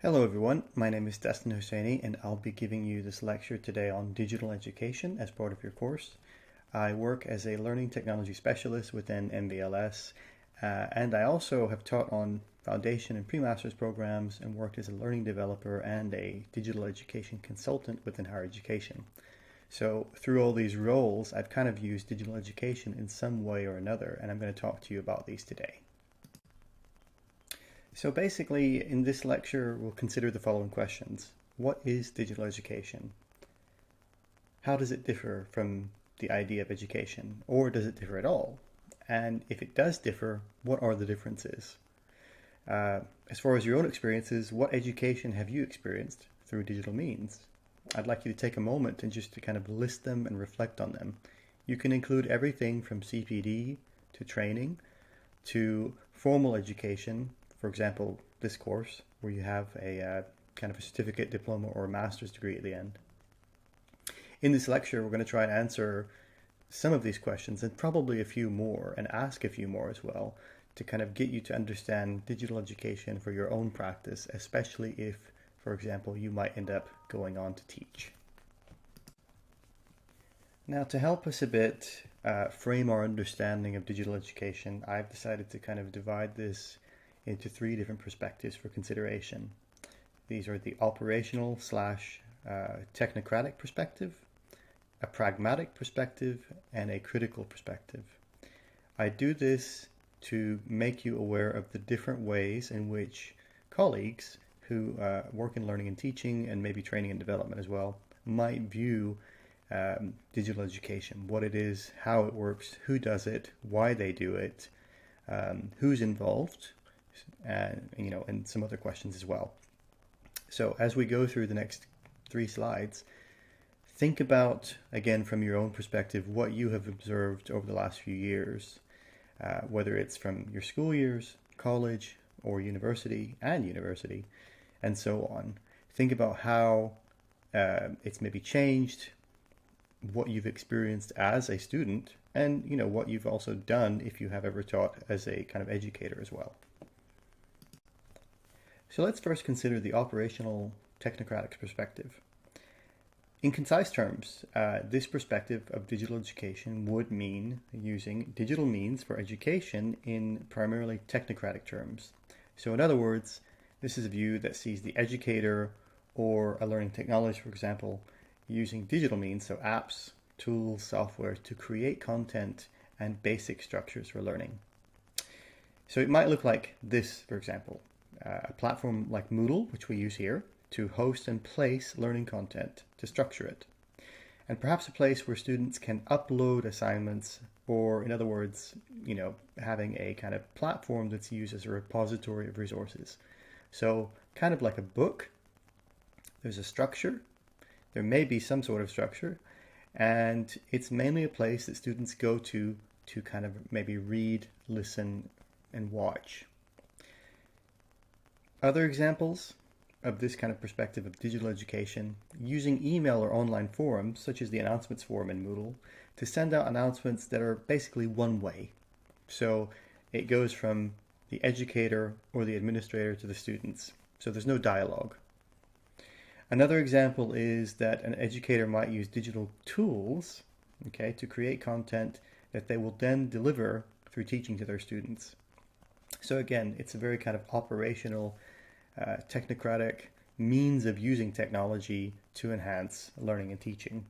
Hello everyone, my name is Destin Hosseini and I'll be giving you this lecture today on digital education as part of your course. I work as a learning technology specialist within MVLS and I also have taught on foundation and pre-master's programs and worked as a learning developer and a digital education consultant within higher education. So through all these roles, I've kind of used digital education in some way or another, and I'm going to talk to you about these today. So basically, in this lecture, we'll consider the following questions. What is digital education? How does it differ from the idea of education? Or does it differ at all? And if it does differ, what are the differences? As far as your own experiences, what education have you experienced through digital means? I'd like you to take a moment and just to kind of list them and reflect on them. You can include everything from CPD to training to formal education. For example, this course where you have a kind of a certificate, diploma, or a master's degree at the end. In this lecture, we're going to try and answer some of these questions and probably a few more and ask a few more as well to kind of get you to understand digital education for your own practice, especially if, for example, you might end up going on to teach. Now, to help us a bit frame our understanding of digital education, I've decided to kind of divide this into three different perspectives for consideration. These are the operational / technocratic perspective, a pragmatic perspective, and a critical perspective. I do this to make you aware of the different ways in which colleagues who work in learning and teaching and maybe training and development as well might view digital education, what it is, how it works, who does it, why they do it, who's involved, and some other questions as well. So as we go through the next 3 slides, think about, again, from your own perspective, what you have observed over the last few years, whether it's from your school years, college, or university, and so on. Think about how it's maybe changed, what you've experienced as a student, and what you've also done if you have ever taught as a kind of educator as well. So let's first consider the operational technocratic perspective. In concise terms, this perspective of digital education would mean using digital means for education in primarily technocratic terms. So in other words, this is a view that sees the educator or a learning technologist, for example, using digital means, so apps, tools, software, to create content and basic structures for learning. So it might look like this, for example. A platform like Moodle, which we use here, to host and place learning content, to structure it. And perhaps a place where students can upload assignments, or in other words, having a kind of platform that's used as a repository of resources. So kind of like a book, there's a structure, there may be some sort of structure, and it's mainly a place that students go to kind of maybe read, listen, and watch. Other examples of this kind of perspective of digital education, using email or online forums, such as the announcements forum in Moodle, to send out announcements that are basically one way. So it goes from the educator or the administrator to the students. So there's no dialogue. Another example is that an educator might use digital tools, to create content that they will then deliver through teaching to their students. So again, it's a very kind of operational, technocratic means of using technology to enhance learning and teaching.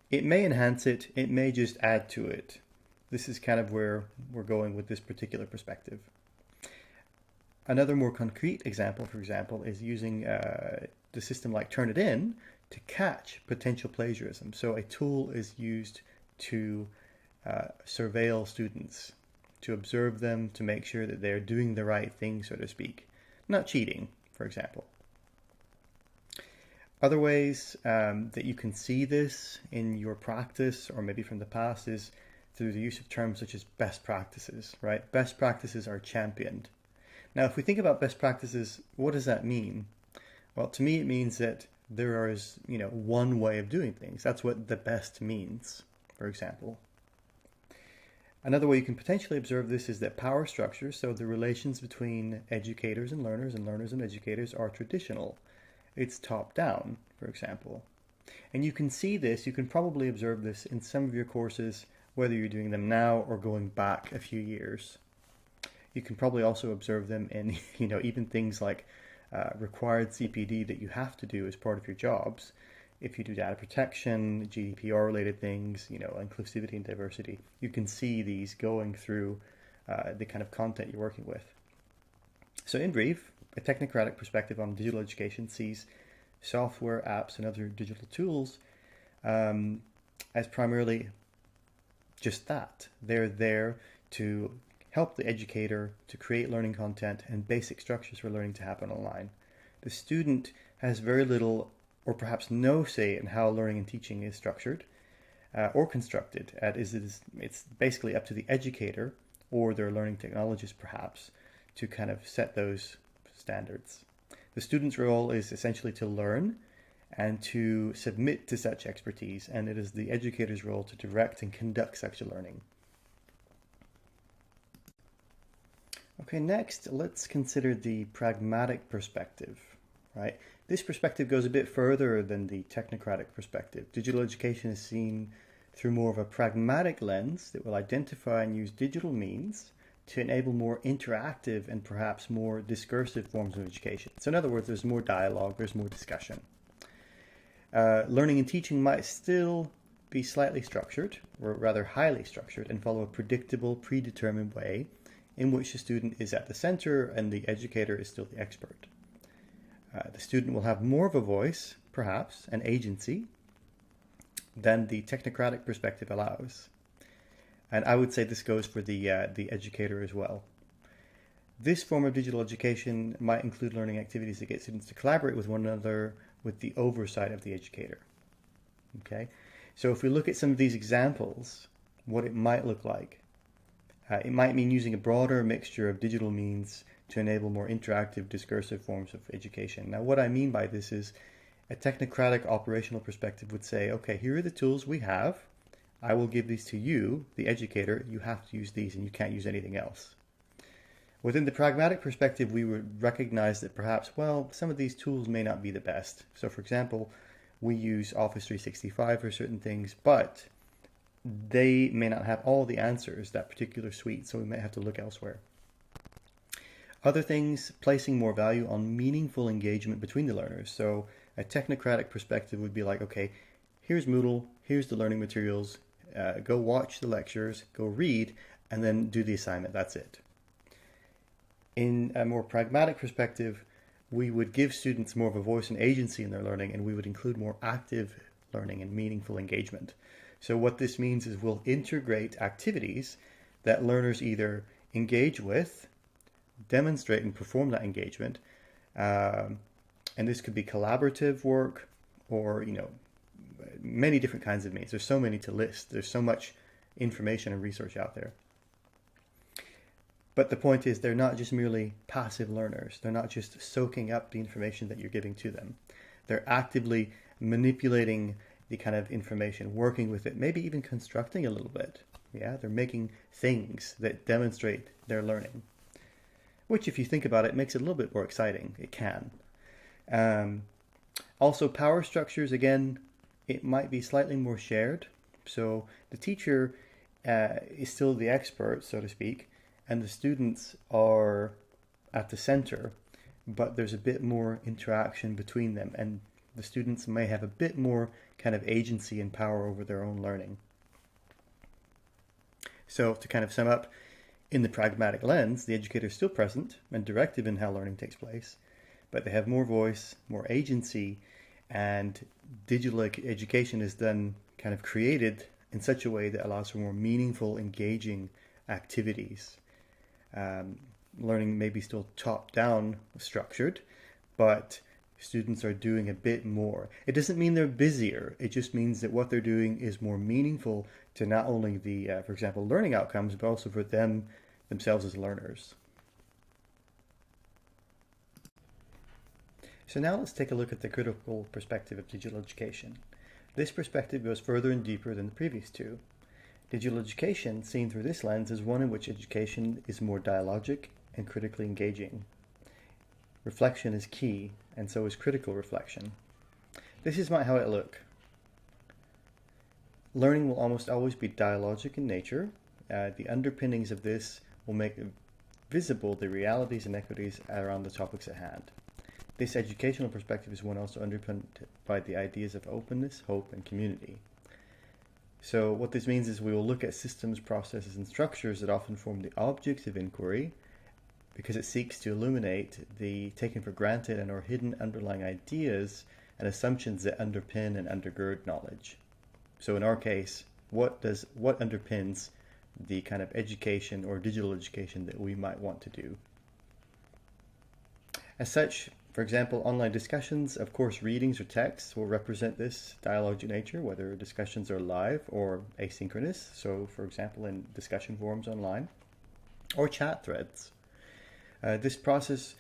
It may enhance it, it may just add to it. This is kind of where we're going with this particular perspective. Another more concrete example, for example, is using the system like Turnitin to catch potential plagiarism. So a tool is used to surveil students, to observe them, to make sure that they're doing the right thing, so to speak. Not cheating, for example. Other ways that you can see this in your practice or maybe from the past is through the use of terms such as best practices, right? Best practices are championed. Now, if we think about best practices, what does that mean? Well, to me, it means that there is, one way of doing things. That's what the best means, for example. Another way you can potentially observe this is that power structures, so the relations between educators and learners and educators, are traditional. It's top down, for example. And you can see this, you can probably observe this in some of your courses, whether you're doing them now or going back a few years. You can probably also observe them in, even things like required CPD that you have to do as part of your jobs. If you do data protection, GDPR related things, inclusivity and diversity, you can see these going through the kind of content you're working with. So in brief, a technocratic perspective on digital education sees software, apps, and other digital tools as primarily just that. They're there to help the educator to create learning content and basic structures for learning to happen online. The student has very little or perhaps no say in how learning and teaching is structured or constructed. It's basically up to the educator or their learning technologist perhaps to kind of set those standards. The student's role is essentially to learn and to submit to such expertise, and it is the educator's role to direct and conduct such a learning. Okay, next, let's consider the pragmatic perspective, right? This perspective goes a bit further than the technocratic perspective. Digital education is seen through more of a pragmatic lens that will identify and use digital means to enable more interactive and perhaps more discursive forms of education. So in other words, there's more dialogue, there's more discussion. Learning and teaching might still be slightly structured, or rather highly structured, and follow a predictable, predetermined way in which the student is at the center and the educator is still the expert. The student will have more of a voice, perhaps, an agency, than the technocratic perspective allows. And I would say this goes for the educator as well. This form of digital education might include learning activities that get students to collaborate with one another with the oversight of the educator. Okay, so if we look at some of these examples, what it might look like, it might mean using a broader mixture of digital means to enable more interactive, discursive forms of education. Now, what I mean by this is a technocratic operational perspective would say, okay, here are the tools we have. I will give these to you, the educator. You have to use these and you can't use anything else. Within the pragmatic perspective, we would recognize that perhaps, some of these tools may not be the best. So for example, we use Office 365 for certain things, but they may not have all the answers, that particular suite, so we might have to look elsewhere. Other things, placing more value on meaningful engagement between the learners. So a technocratic perspective would be like, okay, here's Moodle, here's the learning materials, go watch the lectures, go read, and then do the assignment, that's it. In a more pragmatic perspective, we would give students more of a voice and agency in their learning, and we would include more active learning and meaningful engagement. So what this means is we'll integrate activities that learners either engage with, demonstrate and perform that engagement, and this could be collaborative work or, many different kinds of means. There's so many to list. There's so much information and research out there. But the point is, they're not just merely passive learners. They're not just soaking up the information that you're giving to them. They're actively manipulating the kind of information, working with it, maybe even constructing a little bit. Yeah, they're making things that demonstrate their learning, which, if you think about it, makes it a little bit more exciting. It can. Also, power structures, again, it might be slightly more shared. So the teacher is still the expert, so to speak, and the students are at the center, but there's a bit more interaction between them, and the students may have a bit more kind of agency and power over their own learning. So to kind of sum up, in the pragmatic lens, the educator is still present and directive in how learning takes place, but they have more voice, more agency, and digital education is then kind of created in such a way that allows for more meaningful, engaging activities. Learning may be still top-down structured, but students are doing a bit more. It doesn't mean they're busier. It just means that what they're doing is more meaningful to not only the, for example, learning outcomes, but also for themselves as learners. So now let's take a look at the critical perspective of digital education. This perspective goes further and deeper than the previous two. Digital education, seen through this lens, is one in which education is more dialogic and critically engaging. Reflection is key, and so is critical reflection. This is how it look. Learning will almost always be dialogic in nature. The underpinnings of this will make visible the realities and equities around the topics at hand. This educational perspective is one also underpinned by the ideas of openness, hope, and community. So what this means is we will look at systems, processes, and structures that often form the objects of inquiry, because it seeks to illuminate the taken for granted and or hidden underlying ideas and assumptions that underpin and undergird knowledge. So in our case, what underpins the kind of education or digital education that we might want to do? As such, for example, online discussions, of course, readings or texts will represent this dialogic nature, whether discussions are live or asynchronous. So, for example, in discussion forums online, or chat threads. This process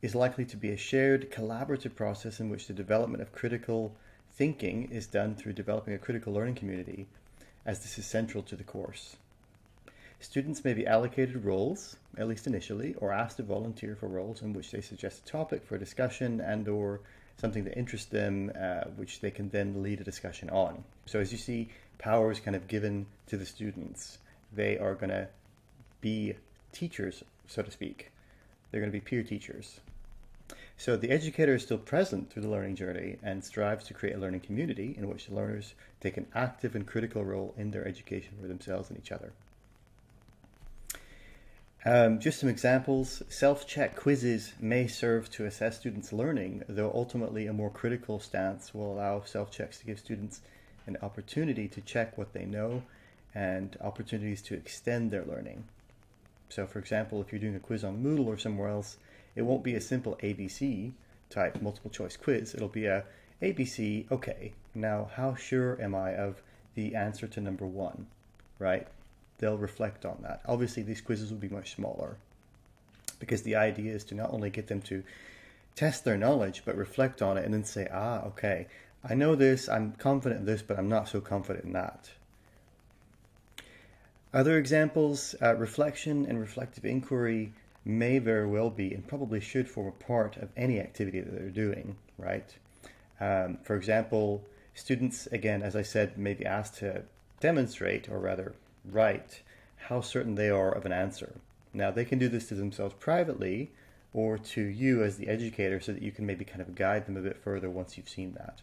is likely to be a shared collaborative process in which the development of critical thinking is done through developing a critical learning community, as this is central to the course. Students may be allocated roles, at least initially, or asked to volunteer for roles in which they suggest a topic for discussion and or something that interests them, which they can then lead a discussion on. So as you see, power is kind of given to the students. They are going to be teachers, so to speak. They're going to be peer teachers. So the educator is still present through the learning journey and strives to create a learning community in which the learners take an active and critical role in their education for themselves and each other. Just some examples. Self-check quizzes may serve to assess students' learning, though ultimately a more critical stance will allow self-checks to give students an opportunity to check what they know and opportunities to extend their learning. So for example, if you're doing a quiz on Moodle or somewhere else, it won't be a simple ABC type multiple choice quiz. It'll be a ABC, okay, now how sure am I of the answer to number 1, right? They'll reflect on that. Obviously, these quizzes will be much smaller because the idea is to not only get them to test their knowledge, but reflect on it and then say, okay, I know this, I'm confident in this, but I'm not so confident in that. Other examples, reflection and reflective inquiry may very well be and probably should form a part of any activity that they're doing, right? For example, students, again, as I said, may be asked to demonstrate, or rather write, how certain they are of an answer. Now, they can do this to themselves privately or to you as the educator so that you can maybe kind of guide them a bit further once you've seen that.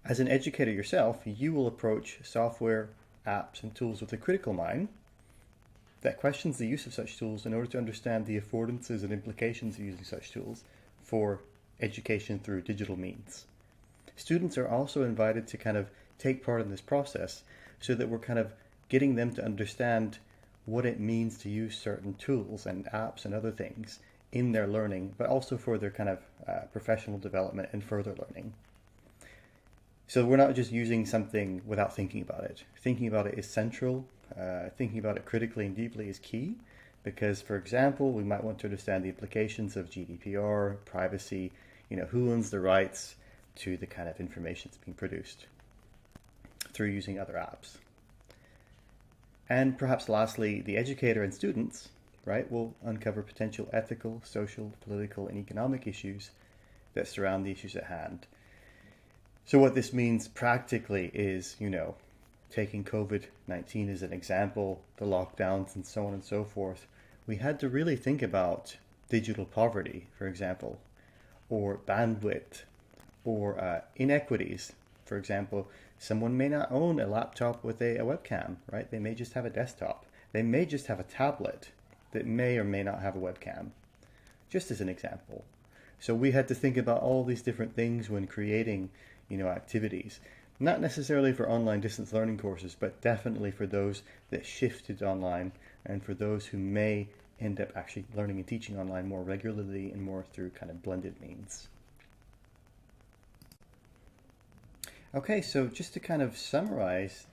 As an educator yourself, you will approach software, apps, and tools with a critical mind that questions the use of such tools in order to understand the affordances and implications of using such tools for education through digital means. Students are also invited to kind of take part in this process so that we're kind of getting them to understand what it means to use certain tools and apps and other things in their learning, but also for their kind of professional development and further learning. So we're not just using something without thinking about it. Thinking about it is central. Thinking about it critically and deeply is key because, for example, we might want to understand the implications of GDPR, privacy, who owns the rights to the kind of information that's being produced through using other apps. And perhaps lastly, the educator and students, right, will uncover potential ethical, social, political, and economic issues that surround the issues at hand. So what this means practically is, taking COVID-19 as an example, the lockdowns and so on and so forth, we had to really think about digital poverty, for example, or bandwidth, or inequities. For example, someone may not own a laptop with a webcam, right? They may just have a desktop. They may just have a tablet that may or may not have a webcam, just as an example. So we had to think about all these different things when creating, activities. Not necessarily for online distance learning courses, but definitely for those that shifted online and for those who may end up actually learning and teaching online more regularly and more through kind of blended means. Okay, so just to kind of summarize,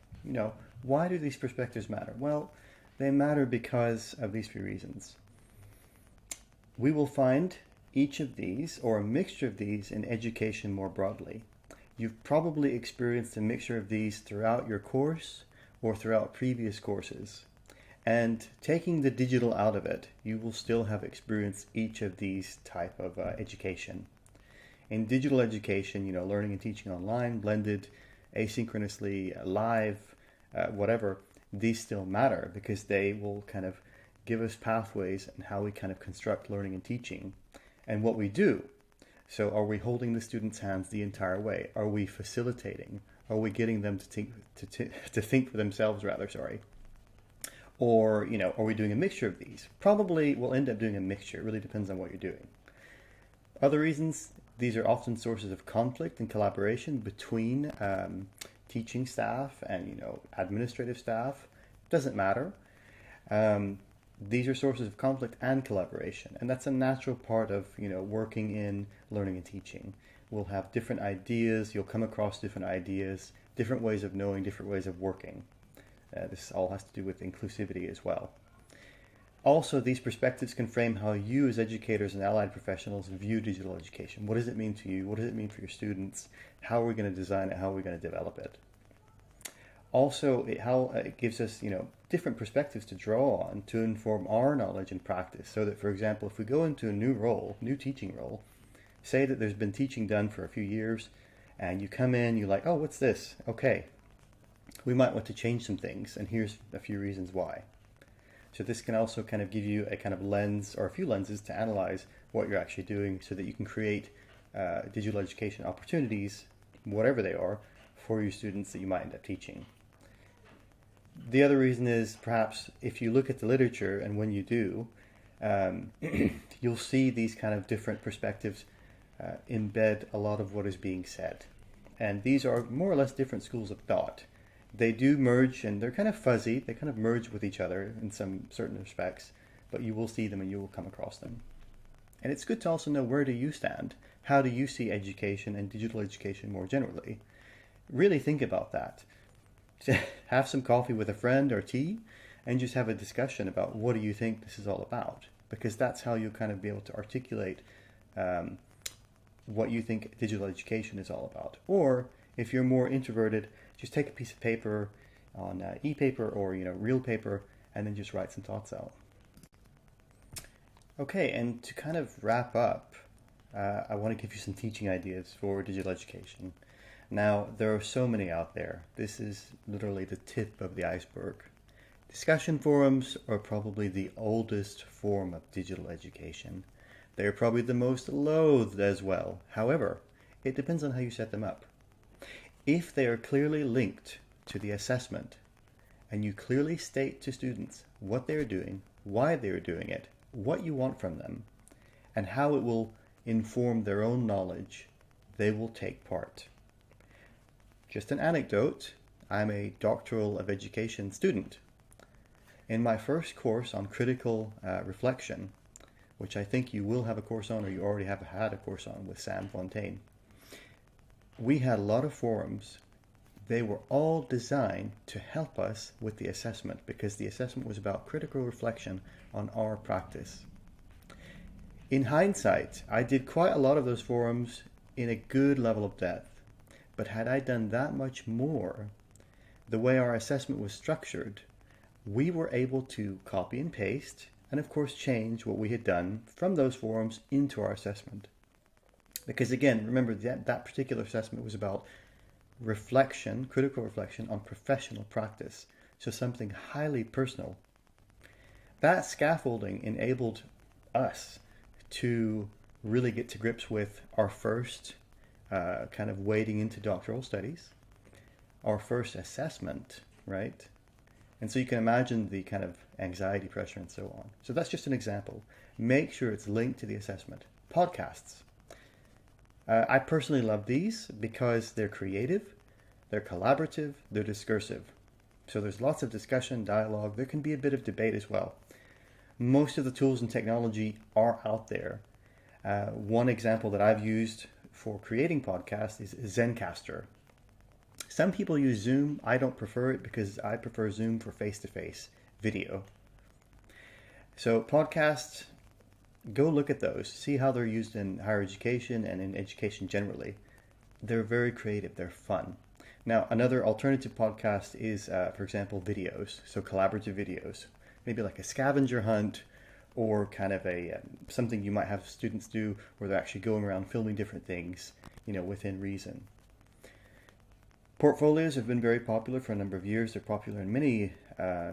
why do these perspectives matter? Well, they matter because of these three reasons. We will find each of these, or a mixture of these, in education more broadly. You've probably experienced a mixture of these throughout your course or throughout previous courses. And taking the digital out of it, you will still have experienced each of these type of education. In digital education, learning and teaching online, blended, asynchronously, live, whatever, these still matter because they will kind of give us pathways and how we kind of construct learning and teaching and what we do. So are we holding the students' hands the entire way? Are we facilitating? Are we getting them to think for themselves, rather, sorry? Or, are we doing a mixture of these? Probably we'll end up doing a mixture. It really depends on what you're doing. Other reasons, these are often sources of conflict and collaboration between teaching staff and, administrative staff. Doesn't matter. These are sources of conflict and collaboration, and that's a natural part of, working in learning and teaching. We'll have different ideas, you'll come across different ideas, different ways of knowing, different ways of working. This all has to do with inclusivity as well. Also, these perspectives can frame how you as educators and allied professionals view digital education. What does it mean to you? What does it mean for your students? How are we going to design it? How are we going to develop it? Also, it gives us, different perspectives to draw on to inform our knowledge and practice. So that, for example, if we go into a new teaching role, say that there's been teaching done for a few years, and you come in, you're like, oh, what's this? Okay, we might want to change some things, and here's a few reasons why. So this can also kind of give you a kind of lens or a few lenses to analyze what you're actually doing so that you can create digital education opportunities, whatever they are, for your students that you might end up teaching. The other reason is perhaps if you look at the literature, and when you do, you'll see these kind of different perspectives embed a lot of what is being said. And these are more or less different schools of thought. They do merge, and they're kind of fuzzy. They kind of merge with each other in some certain respects, but you will see them and you will come across them. And it's good to also know, where do you stand? How do you see education and digital education more generally? Really think about that. Have some coffee with a friend or tea and just have a discussion about what do you think this is all about, because that's how you'll kind of be able to articulate what you think digital education is all about. Or if you're more introverted, just take a piece of paper on e-paper or real paper and then just write some thoughts out. Okay, and to kind of wrap up, I want to give you some teaching ideas for digital education. Now, there are so many out there. This is literally the tip of the iceberg. Discussion forums are probably the oldest form of digital education. They are probably the most loathed as well. However, it depends on how you set them up. If they are clearly linked to the assessment, and you clearly state to students what they're doing, why they're doing it, what you want from them, and how it will inform their own knowledge, they will take part. Just an anecdote, I'm a doctoral of education student. In my first course on critical reflection, which I think you will have a course on, or you already have had a course on with Sam Fontaine, we had a lot of forums. They were all designed to help us with the assessment, because the assessment was about critical reflection on our practice. In hindsight, I did quite a lot of those forums in a good level of depth. But had I done that much more, the way our assessment was structured, we were able to copy and paste, and of course change what we had done from those forums into our assessment. Because again, remember that particular assessment was about reflection, critical reflection on professional practice, so something highly personal. That scaffolding enabled us to really get to grips with our first kind of wading into doctoral studies, our first assessment, right? And so you can imagine the kind of anxiety, pressure, and so on. So that's just an example. Make sure it's linked to the assessment. Podcasts. I personally love these because they're creative, they're collaborative, they're discursive. So there's lots of discussion, dialogue. There can be a bit of debate as well. Most of the tools and technology are out there. One example that I've used for creating podcasts is Zencastr. Some people use Zoom. I don't prefer it because I prefer Zoom for face-to-face video. So podcasts, go look at those. See how they're used in higher education and in education generally. They're very creative. They're fun. Now, another alternative podcast is, for example, videos. So collaborative videos, maybe like a scavenger hunt, or kind of a something you might have students do where they're actually going around filming different things, within reason. Portfolios have been very popular for a number of years. They're popular in many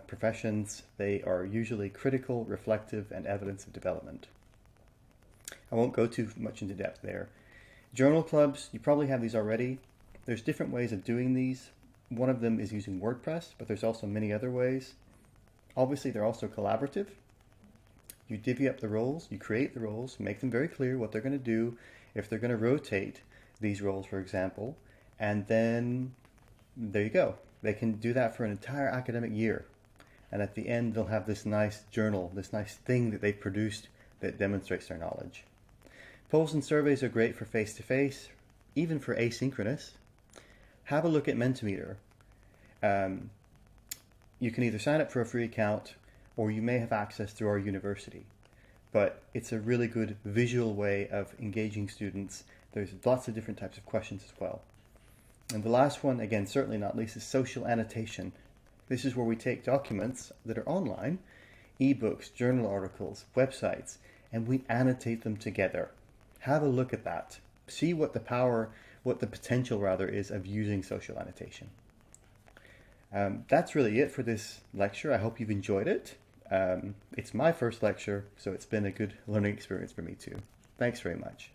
professions. They are usually critical, reflective, and evidence of development. I won't go too much into depth there. Journal clubs, you probably have these already. There's different ways of doing these. One of them is using WordPress, but there's also many other ways. Obviously, they're also collaborative. You divvy up the roles, you create the roles, make them very clear what they're going to do, if they're going to rotate these roles, for example, and then there you go. They can do that for an entire academic year. And at the end, they'll have this nice journal, this nice thing that they've produced that demonstrates their knowledge. Polls and surveys are great for face-to-face, even for asynchronous. Have a look at Mentimeter. You can either sign up for a free account or you may have access through our university. But it's a really good visual way of engaging students. There's lots of different types of questions as well. And the last one, again, certainly not least, is social annotation. This is where we take documents that are online, ebooks, journal articles, websites, and we annotate them together. Have a look at that. See what the potential rather is of using social annotation. That's really it for this lecture. I hope you've enjoyed it. It's my first lecture, so it's been a good learning experience for me too. Thanks very much.